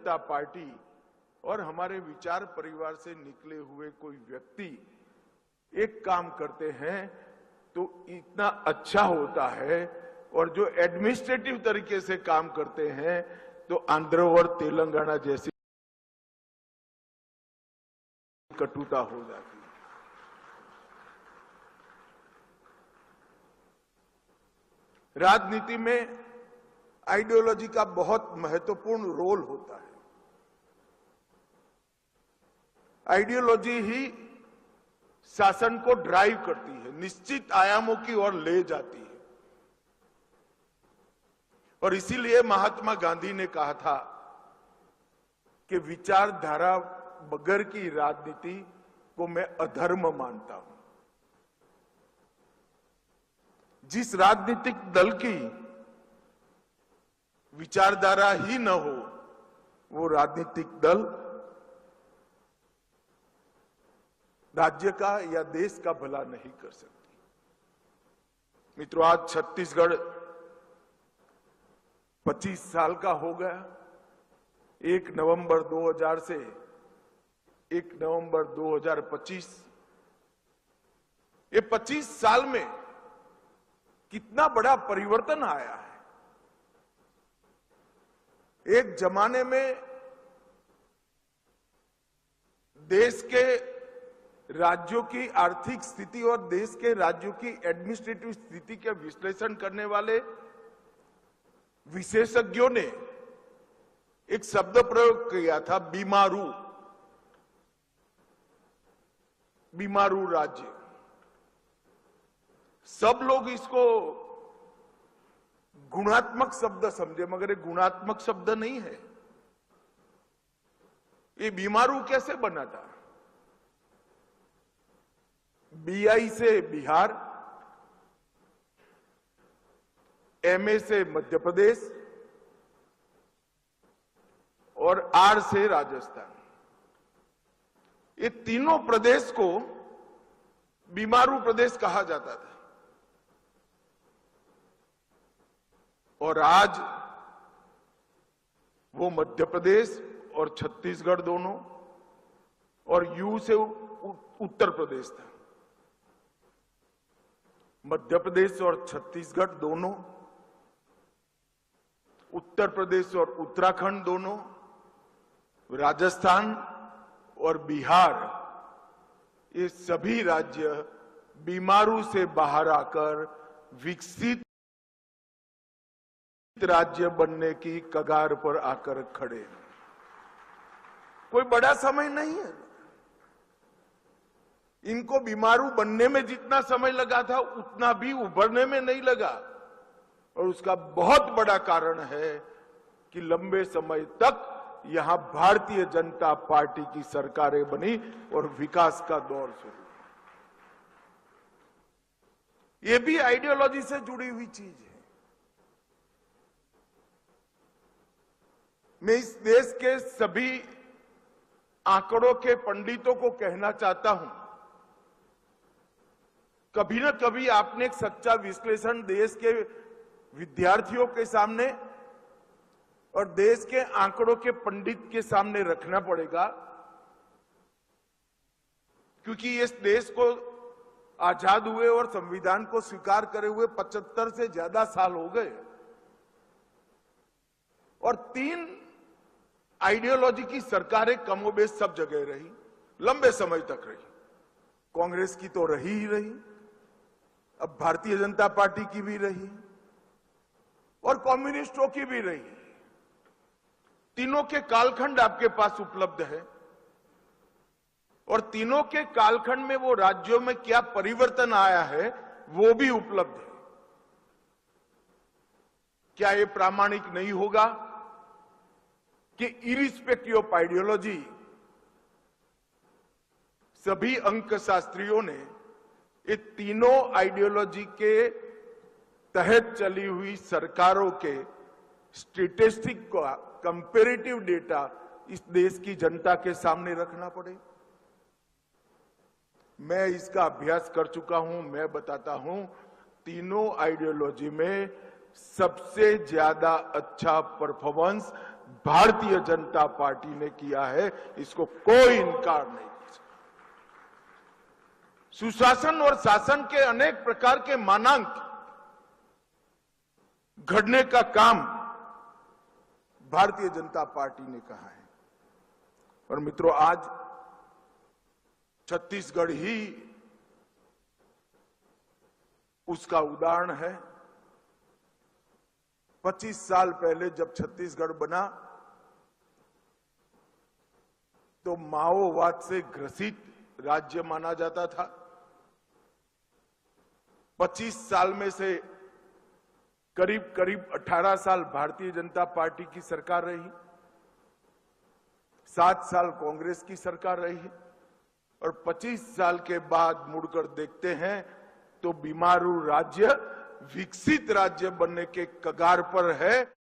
जनता party और हमारे विचार परिवार से निकले हुए कोई व्यक्ति एक काम करते हैं तो इतना अच्छा होता है, और जो एडमिनिस्ट्रेटिव तरीके से काम करते हैं तो आंध्र और तेलंगाना जैसी कटुता हो जाती है। राजनीति में आइडियोलॉजी का बहुत महत्वपूर्ण रोल होता है। आइडियोलॉजी ही शासन को ड्राइव करती है, निश्चित आयामों की ओर ले जाती है। और इसीलिए महात्मा गांधी ने कहा था कि विचारधारा बगैर की राजनीति को मैं अधर्म मानता हूं। जिस राजनीतिक दल की विचारधारा ही न हो, वो राजनीतिक दल राज्य का या देश का भला नहीं कर सकती। मित्रों, आज छत्तीसगढ़ 25 साल का हो गया। 1 नवंबर 2000 से 1 नवंबर 2025, ये 25 साल में कितना बड़ा परिवर्तन आया है। एक जमाने में देश के राज्यों की आर्थिक स्थिति और देश के राज्यों की एडमिनिस्ट्रेटिव स्थिति के विश्लेषण करने वाले विशेषज्ञों ने एक शब्द प्रयोग किया था, बीमारू। बीमारू राज्य। सब लोग इसको गुणात्मक शब्द समझे, मगर ये गुणात्मक शब्द नहीं है। ये बीमारू कैसे बना था? बीआई से बिहार, एमए से मध्य प्रदेश और आर से राजस्थान। ये तीनों प्रदेश को बीमारू प्रदेश कहा जाता था। और आज वो मध्य प्रदेश और छत्तीसगढ़ दोनों और यू से उत्तर प्रदेश था। मध्य प्रदेश और छत्तीसगढ़ दोनों, उत्तर प्रदेश और उत्तराखंड दोनों, राजस्थान और बिहार, ये सभी राज्य बीमारू से बाहर आकर विकसित राज्य बनने की कगार पर आकर खड़े हैं। कोई बड़ा समय नहीं है। इनको बीमारू बनने में जितना समय लगा था उतना भी उभरने में नहीं लगा। और उसका बहुत बड़ा कारण है कि लंबे समय तक यहां भारतीय जनता पार्टी की सरकारें बनी और विकास का दौर शुरू। ये भी आइडियोलॉजी से जुड़ी हुई चीज है। मैं इस देश के सभी आंकड़ों के पंडितों को कहना चाहता हूं, कभी न कभी आपने एक सच्चा विश्लेषण देश के विद्यार्थियों के सामने और देश के आंकड़ों के पंडित के सामने रखना पड़ेगा, क्योंकि इस देश को आजाद हुए और संविधान को स्वीकार करे हुए 75 से ज्यादा साल हो गए और 3 आइडियोलॉजी की सरकारें कमोबेश सब जगह रही, लंबे समय तक रही। कांग्रेस की तो रही ही रही, अब भारतीय जनता पार्टी की भी रही और कम्युनिस्टों की भी रही। तीनों के कालखंड आपके पास उपलब्ध है और तीनों के कालखंड में वो राज्यों में क्या परिवर्तन आया है वो भी उपलब्ध है। क्या ये प्रामाणिक नहीं होगा कि इरिस्पेक्टिव ऑफ आइडियोलॉजी सभी अंकशास्त्रियों ने ये तीनों आइडियोलॉजी के तहत चली हुई सरकारों के स्टैटिस्टिक का कंपैरेटिव डेटा इस देश की जनता के सामने रखना पड़े। मैं इसका अभ्यास कर चुका हूं। मैं बताता हूं, तीनों आइडियोलॉजी में सबसे ज्यादा अच्छा परफॉर्मेंस भारतीय जनता पार्टी ने किया है, इसको कोई इनकार नहीं कर सकता। सुशासन और शासन के अनेक प्रकार के मानांक घड़ने का काम भारतीय जनता पार्टी ने कहा है। और मित्रों, आज छत्तीसगढ़ ही उसका उदाहरण है। 25 साल पहले जब छत्तीसगढ़ बना तो माओवाद से ग्रसित राज्य माना जाता था। 25 साल में से करीब करीब 18 साल भारतीय जनता पार्टी की सरकार रही, 7 साल कांग्रेस की सरकार रही, और 25 साल के बाद मुड़कर देखते हैं तो बीमारू राज्य विकसित राज्य बनने के कगार पर है।